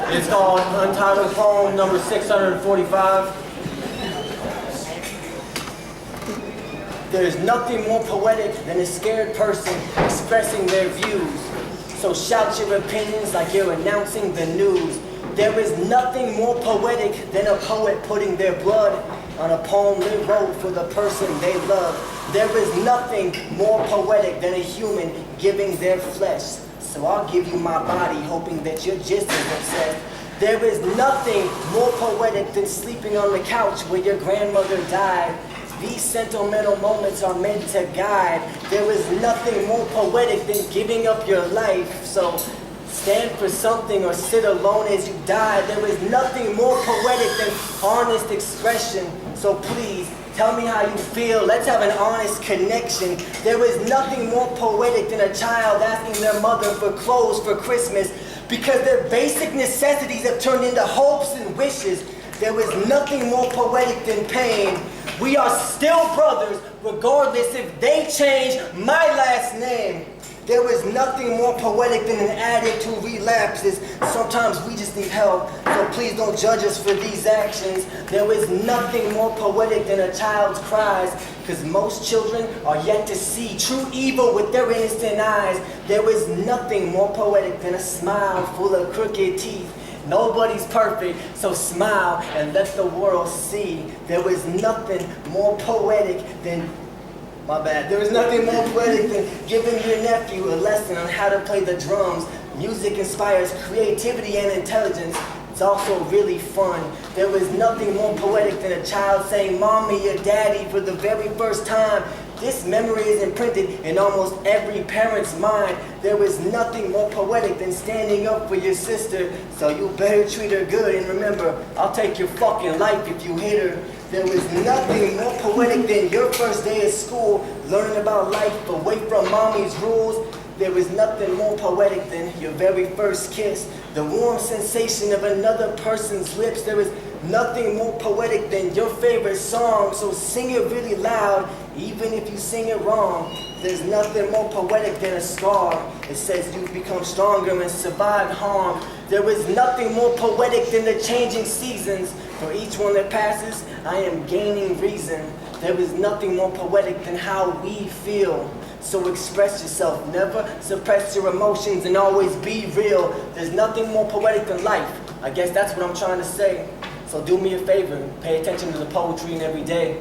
It's called Untitled Poem number 645. There's nothing more poetic than a scared person expressing their views. So shout your opinions like you're announcing the news. There is nothing more poetic than a poet putting their blood on a poem they wrote for the person they love. There is nothing more poetic than a human giving their flesh. So I'll give you my body, hoping that you're just as obsessed. There is nothing more poetic than sleeping on the couch where your grandmother died. These sentimental moments are meant to guide. There is nothing more poetic than giving up your life. So stand for something or sit alone as you die. There is nothing more poetic than honest expression. So please, tell me how you feel. Let's have an honest connection. There is nothing more poetic than a child asking their mother for clothes for Christmas because their basic necessities have turned into hopes and wishes. There is nothing more poetic than pain. We are still brothers, regardless if they change my last name. There is nothing more poetic than an addict who relapses. Sometimes we just need help, so please don't judge us for these actions. There is nothing more poetic than a child's cries, because most children are yet to see true evil with their innocent eyes. There is nothing more poetic than a smile full of crooked teeth. Nobody's perfect, so smile and let the world see. There is nothing more poetic than There is nothing more poetic than giving your nephew a lesson on how to play the drums. Music inspires creativity and intelligence. It's also really fun. There is nothing more poetic than a child saying, "Mommy or Daddy," for the very first time. This memory is imprinted in almost every parent's mind. There is nothing more poetic than standing up for your sister, so you better treat her good. And remember, I'll take your fucking life if you hit her. There is nothing more poetic than your first day at school, learning about life away from mommy's rules. There is nothing more poetic than your very first kiss, the warm sensation of another person's lips. There is nothing more poetic than your favorite song, so sing it really loud, even if you sing it wrong. There's nothing more poetic than a scar. It says you've become stronger and survived harm. There is nothing more poetic than the changing seasons. For each one that passes, I am gaining reason. There is nothing more poetic than how we feel. So express yourself, never suppress your emotions, and always be real. There's nothing more poetic than life. I guess that's what I'm trying to say. So do me a favor, pay attention to the poetry in every day.